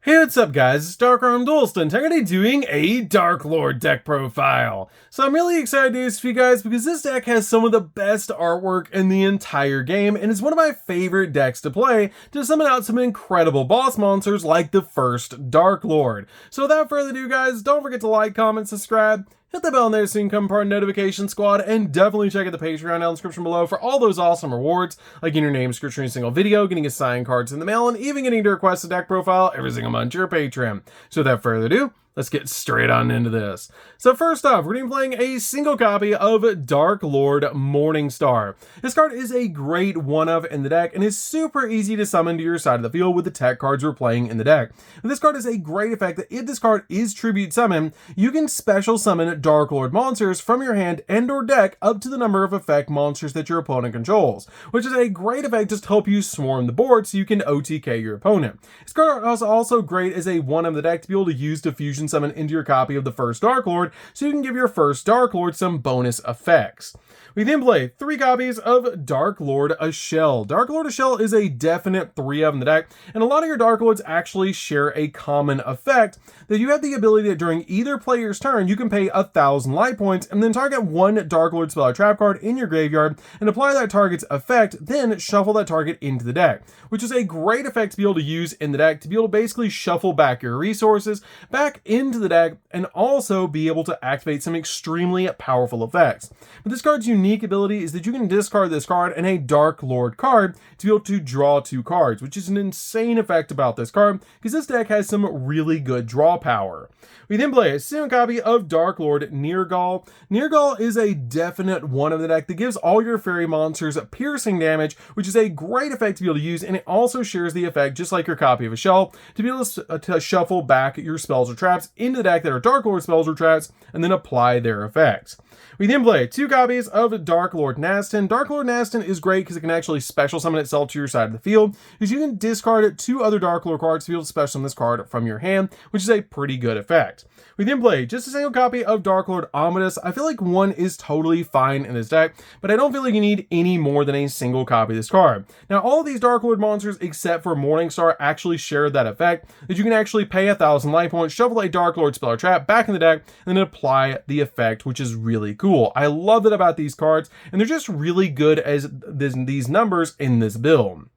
Hey, what's up guys, it's DarkArmedDuelist and I'm going to be doing a Darklord deck profile. So I'm really excited to do this for you guys because this deck has some of the best artwork in the entire game and is one of my favorite decks to play to summon out some incredible boss monsters like the first Darklord. So without further ado guys, don't forget to like, comment, subscribe, hit the bell in there so you can become part of the notification squad, and definitely check out the Patreon down in the description below for all those awesome rewards, like getting your name description in a single video, getting assigned cards in the mail, and even getting to request a deck profile every single month to your Patreon. So without further ado, let's get straight on into this. So first off, we're going to be playing a single copy of Darklord Morningstar. This card is a great one-of in the deck and is super easy to summon to your side of the field with the tech cards we're playing in the deck. And this card is a great effect that if this card is tribute summon, you can special summon Darklord monsters from your hand and or deck up to the number of effect monsters that your opponent controls, which is a great effect just to help you swarm the board so you can OTK your opponent. This card is also great as a one of the deck to be able to use diffusion summon into your copy of the first Darklord so you can give your first Darklord some bonus effects. We then play 3 copies of Darklord A Shell. Darklord A Shell is a definite 3 of in the deck, and a lot of your Darklords actually share a common effect that you have the ability that during either player's turn you can pay 1,000 life points and then target one Darklord spell or trap card in your graveyard and apply that target's effect, then shuffle that target into the deck, which is a great effect to be able to use in the deck to be able to basically shuffle back your resources back into the deck and also be able to activate some extremely powerful effects. But this card's unique ability is that you can discard this card and a Darklord card to be able to draw 2 cards, which is an insane effect about this card because this deck has some really good draw power. We then play a single copy of Darklord Nirgal. Nirgal is a definite one of the deck that gives all your fairy monsters piercing damage, which is a great effect to be able to use, and it also shares the effect just like your copy of A Shell to be able to shuffle back your spells or traps into the deck that are Darklord spells or traps and then apply their effects. We then play 2 copies of Darklord Naston. Darklord Naston is great because it can actually special summon itself to your side of the field, because you can discard 2 other Darklord cards to be able to special summon this card from your hand, which is a pretty good effect. We then play just a single copy of Darklord Ominous. I feel like 1 is totally fine in this deck, but I don't feel like you need any more than a single copy of this card. Now, all of these Darklord monsters except for Morningstar actually share that effect, that you can actually pay 1,000 life points, shuffle a Darklord spell or trap back in the deck, and then apply the effect, which is really cool. I love that about these cards, and they're just really good as these numbers in this build.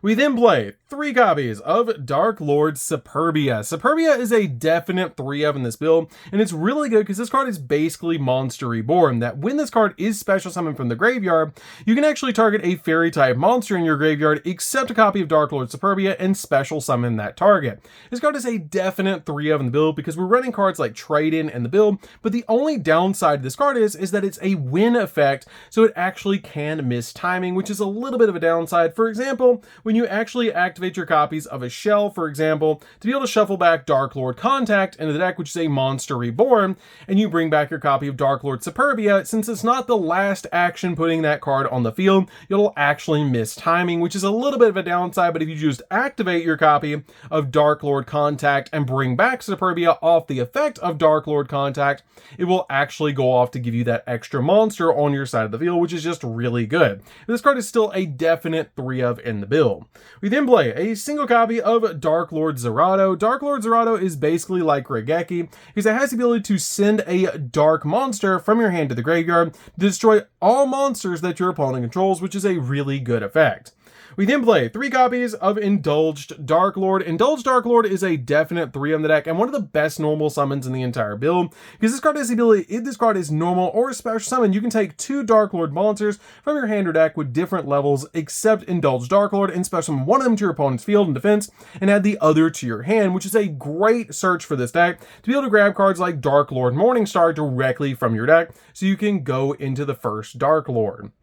We then play 3 copies of Darklord Superbia. Superbia is a definite 3 of in this build, and it's really good because this card is basically Monster Reborn, that when this card is special summoned from the graveyard, you can actually target a fairy type monster in your graveyard, except a copy of Darklord Superbia, and special summon that target. This card is a definite 3 of in the build because we're running cards like Trade-In in the build, but the only downside to this card is that it's a win effect, so it actually can miss timing, which is a little bit of a downside. For example, when you actually activate your copies of A Shell, for example, to be able to shuffle back Darklord Contact into the deck, which is a Monster Reborn, and you bring back your copy of Darklord Superbia, since it's not the last action putting that card on the field, you'll actually miss timing, which is a little bit of a downside. But if you just activate your copy of Darklord Contact and bring back Superbia off the effect of Darklord Contact, it will actually go off to give you that extra monster on your side of the field, which is just really good. This card is still a definite 3 of in the build. We then play a single copy of Darklord Zerato. Darklord Zerato is basically like Regeki because it has the ability to send a dark monster from your hand to the graveyard to destroy all monsters that your opponent controls, which is a really good effect. We then play 3 copies of Indulged Darklord. Indulged Darklord is a definite 3 on the deck and one of the best normal summons in the entire build, because this card has the ability, if this card is normal or special summon, you can take 2 Darklord monsters from your hand or deck with different levels except Indulged Darklord and special summon one of them to your opponent's field and defense and add the other to your hand, which is a great search for this deck to be able to grab cards like Darklord Morningstar directly from your deck so you can go into the first Darklord.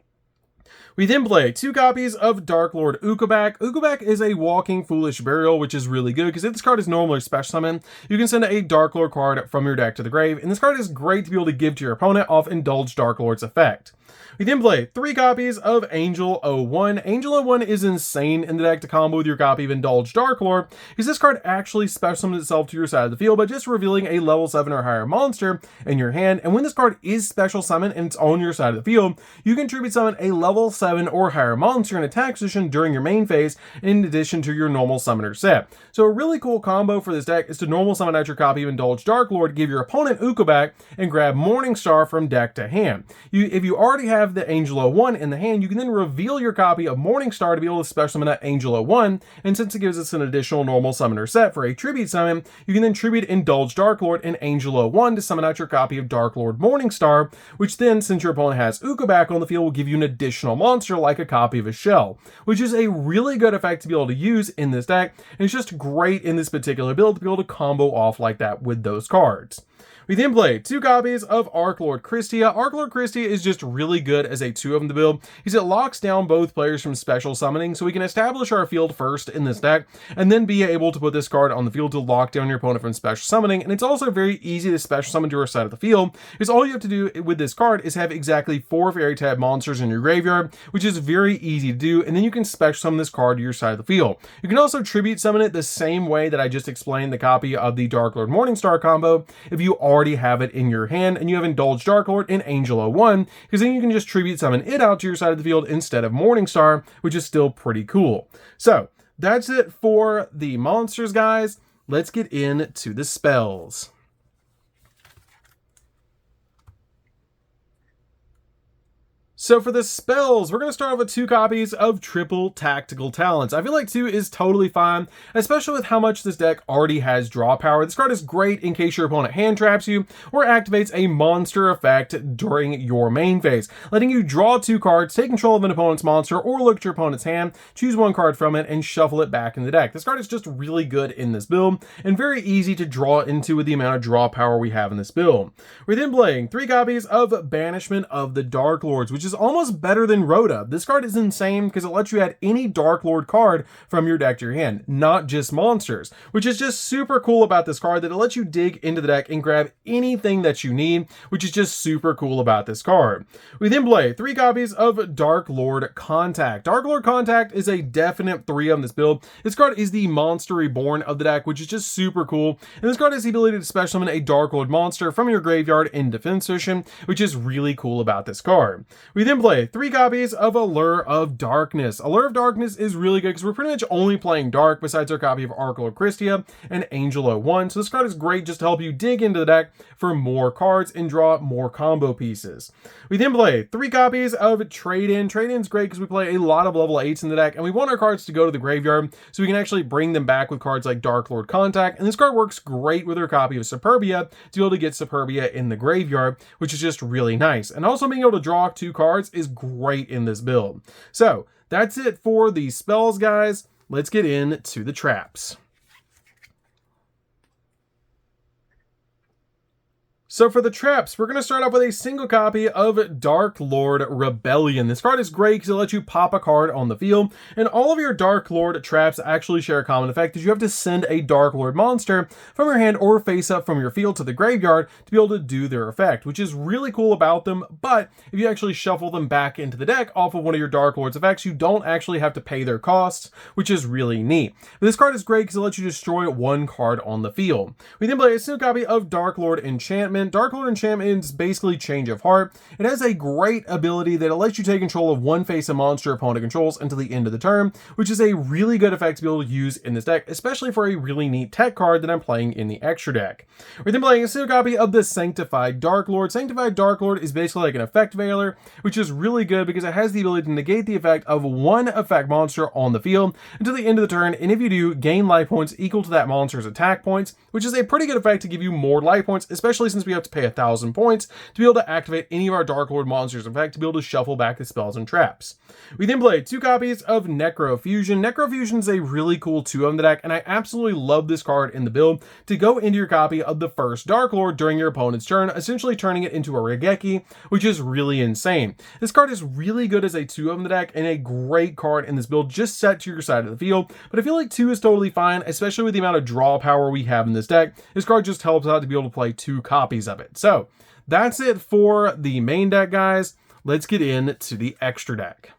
We then play 2 copies of Darklord Ukobak. Ukobak is a walking Foolish Burial, which is really good because if this card is normally special summon, you can send a Darklord card from your deck to the grave, and this card is great to be able to give to your opponent off Indulge Darklord's effect. We then play 3 copies of Angel 01. Angel 01 is insane in the deck to combo with your copy of Indulge Darklord, because this card actually special summons itself to your side of the field by just revealing a level 7 or higher monster in your hand, and when this card is special summoned and it's on your side of the field, you can tribute summon a level 7 7 or higher monster in attack position during your main phase, in addition to your normal summoner set. So a really cool combo for this deck is to normal summon out your copy of Indulged Darklord, give your opponent Uka back, and grab Morningstar from deck to hand. If you already have the Angel 01 in the hand, you can then reveal your copy of Morningstar to be able to special summon that Angel 01, and since it gives us an additional normal summoner set for a tribute summon, you can then tribute Indulged Darklord and Angel 01 to summon out your copy of Darklord Morningstar, which then, since your opponent has Uka back on the field, will give you an additional monster like a copy of a shell, which is a really good effect to be able to use in this deck, and it's just great in this particular build to be able to combo off like that with those cards. We then play 2 copies of Arklord Christia. Arklord Christia is just really good as a 2 of the build, because it locks down both players from special summoning, so we can establish our field first in this deck, and then be able to put this card on the field to lock down your opponent from special summoning. And it's also very easy to special summon to your side of the field, because all you have to do with this card is have exactly 4 fairy type monsters in your graveyard, which is very easy to do, and then you can special summon this card to your side of the field. You can also tribute summon it the same way that I just explained the copy of the Darklord Morningstar combo, if you already have it in your hand and you have Indulged Darklord and Angel 01, because then you can just tribute summon it out to your side of the field instead of Morningstar, which is still pretty cool. So that's it for the monsters, guys. Let's get into the spells. So for the spells, we're going to start off with 2 copies of Triple Tactical Talents. I feel like 2 is totally fine, especially with how much this deck already has draw power. This card is great in case your opponent hand traps you or activates a monster effect during your main phase, letting you draw 2 cards, take control of an opponent's monster, or look at your opponent's hand, choose 1 card from it, and shuffle it back in the deck. This card is just really good in this build, and very easy to draw into with the amount of draw power we have in this build. We're then playing 3 copies of Banishment of the Darklords, which is almost better than Rhoda. This card is insane because it lets you add any Darklord card from your deck to your hand, not just monsters, which is just super cool about this card, that it lets you dig into the deck and grab anything that you need, which is just super cool about this card. We then play 3 copies of Darklord Contact. Darklord Contact is a definite 3 on this build. This card is the Monster Reborn of the deck, which is just super cool, and this card has the ability to special summon a Darklord monster from your graveyard in defense position, which is really cool about this card. We then play 3 copies of Allure of Darkness. Allure of Darkness is really good because we're pretty much only playing dark besides our copy of Arklord Christia and Angel 01, so this card is great just to help you dig into the deck for more cards and draw more combo pieces. We then play 3 copies of Trade-In. Trade-In's great because we play a lot of level 8s in the deck, and we want our cards to go to the graveyard so we can actually bring them back with cards like Darklord Contact, and this card works great with our copy of Superbia to be able to get Superbia in the graveyard, which is just really nice. And also being able to draw 2 cards is great in this build. So that's it for the spells, guys. Let's get into the traps. So for the traps, we're going to start off with a single copy of Darklord Rebellion. This card is great because it lets you pop a card on the field, and all of your Darklord traps actually share a common effect, that you have to send a Darklord monster from your hand or face up from your field to the graveyard to be able to do their effect, which is really cool about them. But if you actually shuffle them back into the deck off of one of your Darklord's effects, you don't actually have to pay their costs, which is really neat. But this card is great because it lets you destroy 1 card on the field. We then play a single copy of Darklord Enchantment. Darklord Enchantment is basically Change of Heart. It has a great ability that it lets you take control of 1 face of monster opponent controls until the end of the turn, which is a really good effect to be able to use in this deck, especially for a really neat tech card that I'm playing in the extra deck. We're then playing a single copy of the Sanctified Darklord. Sanctified Darklord is basically like an effect veiler, which is really good because it has the ability to negate the effect of 1 effect monster on the field until the end of the turn, and if you do, gain life points equal to that monster's attack points, which is a pretty good effect to give you more life points, especially since we have to pay 1,000 points to be able to activate any of our Darklord monsters' effect to be able to shuffle back the spells and traps. We then play 2 copies of Necrofusion. Necrofusion is a really cool 2 on the deck, and I absolutely love this card in the build to go into your copy of the first Darklord during your opponent's turn, essentially turning it into a Regeki, which is really insane. This card is really good as a 2 on the deck and a great card in this build just set to your side of the field, but I feel like 2 is totally fine, especially with the amount of draw power we have in this deck. This card just helps out to be able to play 2 copies of it. So that's it for the main deck, guys. Let's get into the extra deck.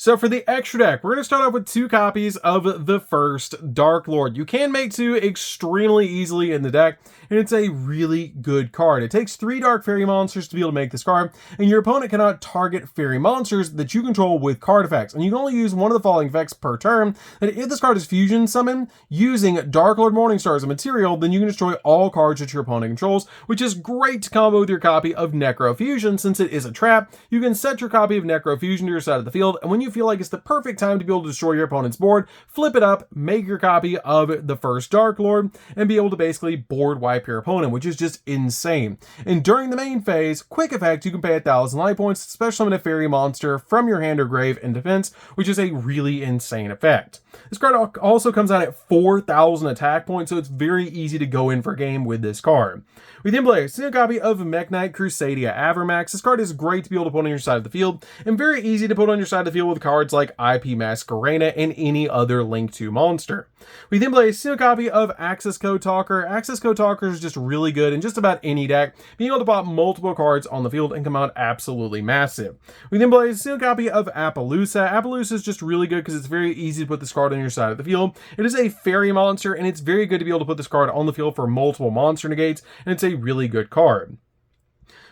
So for the extra deck, we're going to start off with 2 copies of the first Darklord. You can make 2 extremely easily in the deck, and it's a really good card. It takes 3 Dark Fairy monsters to be able to make this card, and your opponent cannot target fairy monsters that you control with card effects. And you can only use one of the following effects per turn, that if this card is fusion summoned using Darklord Morningstar as a material, then you can destroy all cards that your opponent controls, which is great to combo with your copy of Necrofusion. Since it is a trap, you can set your copy of Necrofusion to your side of the field, and when you feel like it's the perfect time to be able to destroy your opponent's board, flip it up, make your copy of the first Darklord, and be able to basically board wipe your opponent, which is just insane. And during the main phase, quick effect, you can pay 1,000 life points to special summon a fairy monster from your hand or grave in defense, which is a really insane effect. This card also comes out at 4,000 attack points, so it's very easy to go in for game with this card. We then play a single copy of Mekk-Knight Crusadia Avermax. This card is great to be able to put on your side of the field, and very easy to put on your side of the field with cards like IP Masquerena and any other Link 2 monster. We then play a single copy of Access Code Talker. Access Code Talker is just really good in just about any deck, being able to pop multiple cards on the field and come out absolutely massive. We then play a single copy of Appaloosa. Appaloosa is just really good because it's very easy to put this card on your side of the field. It is a fairy monster, and it's very good to be able to put this card on the field for multiple monster negates, and it's a really good card.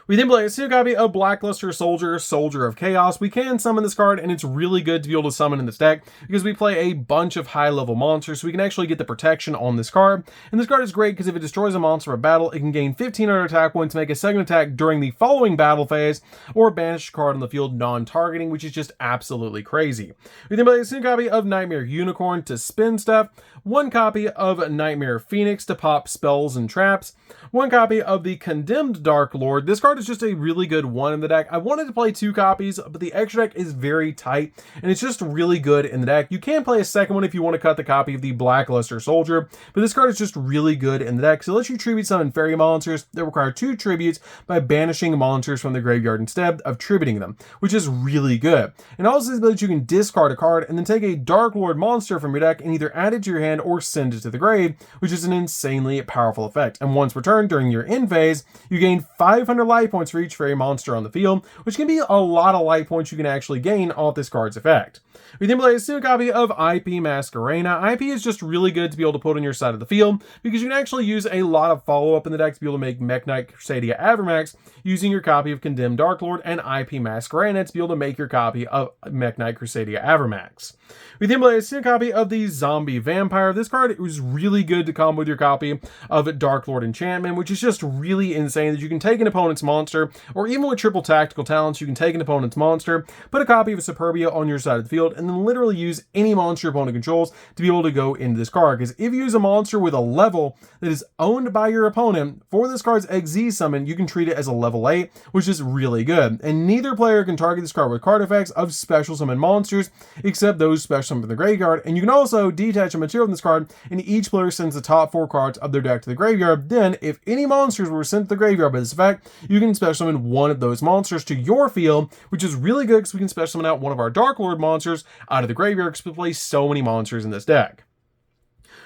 We then play a single copy of Blackluster Soldier, Soldier of Chaos. We can summon this card, and it's really good to be able to summon in this deck because we play a bunch of high-level monsters, so we can actually get the protection on this card. And this card is great because if it destroys a monster in a battle, it can gain 1,500 attack points to make a second attack during the following battle phase, or banish a card on the field non-targeting, which is just absolutely crazy. We then play a single copy of Nightmare Unicorn to spin stuff, 1 copy of Nightmare Phoenix to pop spells and traps, 1 copy of the Condemned Darklord. This card is just a really good one in the deck. I wanted to play 2 copies, but the extra deck is very tight, and it's just really good in the deck. You can play a second one if you want to cut the copy of the Blackluster Soldier, but this card is just really good in the deck. So it lets you tribute summon fairy monsters that require 2 tributes by banishing monsters from the graveyard instead of tributing them, which is really good. And also that you can discard a card and then take a Darklord monster from your deck and either add it to your hand or send it to the grave, which is an insanely powerful effect. And once returned during your end phase, you gain 500 life points for each fairy monster on the field, which can be a lot of life points you can actually gain off this card's effect. We then play a single copy of IP Masquerena. IP is just really good to be able to put on your side of the field because you can actually use a lot of follow-up in the deck to be able to make Mekk-Knight Crusadia Avermax using your copy of Condemned Darklord and IP Masquerena to be able to make your copy of Mekk-Knight Crusadia Avermax. We then play a single copy of the Zombie Vampire. This card was really good to combo with your copy of Darklord Enchantment, which is just really insane that you can take an opponent's monster, or even with triple tactical talents, you can take an opponent's monster, put a copy of Superbia on your side of the field, and then literally use any monster your opponent controls to be able to go into this card. Because if you use a monster with a level that is owned by your opponent, for this card's XZ summon, you can treat it as a level 8, which is really good. And neither player can target this card with card effects of special summon monsters, except those special summoned from the graveyard. And you can also detach a material from this card, and each player sends the top 4 cards of their deck to the graveyard. Then, if any monsters were sent to the graveyard by this effect, you can special summon one of those monsters to your field, which is really good because we can special summon out one of our Darklord monsters out of the graveyard because we play so many monsters in this deck.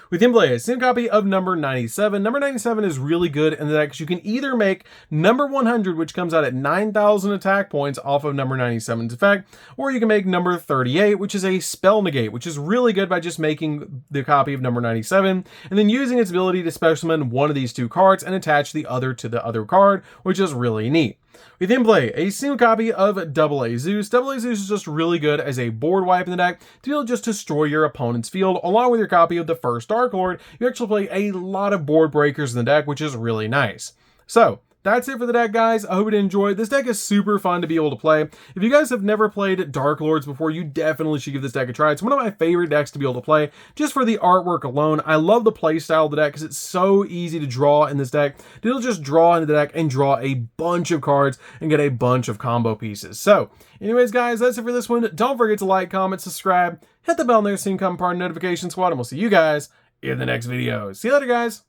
We then play a single copy of number 97. Number 97 is really good in the deck because you can either make number 100, which comes out at 9,000 attack points off of number 97's effect, or you can make number 38, which is a spell negate, which is really good by just making the copy of number 97 and then using its ability to special summon one of these 2 cards and attach the other to the other card, which is really neat. We then play a single copy of Double A Zeus. Double A Zeus is just really good as a board wipe in the deck to be able to just destroy your opponent's field. Along with your copy of the first Darklord, you actually play a lot of board breakers in the deck, which is really nice. So, that's it for the deck, guys. I hope you did enjoy. This deck is super fun to be able to play. If you guys have never played Darklords before, you definitely should give this deck a try. It's one of my favorite decks to be able to play, just for the artwork alone. I love the play style of the deck because it's so easy to draw in this deck. You'll just draw into the deck and draw a bunch of cards and get a bunch of combo pieces. So, anyways, guys, that's it for this one. Don't forget to like, comment, subscribe, hit the bell there so you can become part of the notification squad, and we'll see you guys in the next video. See you later, guys.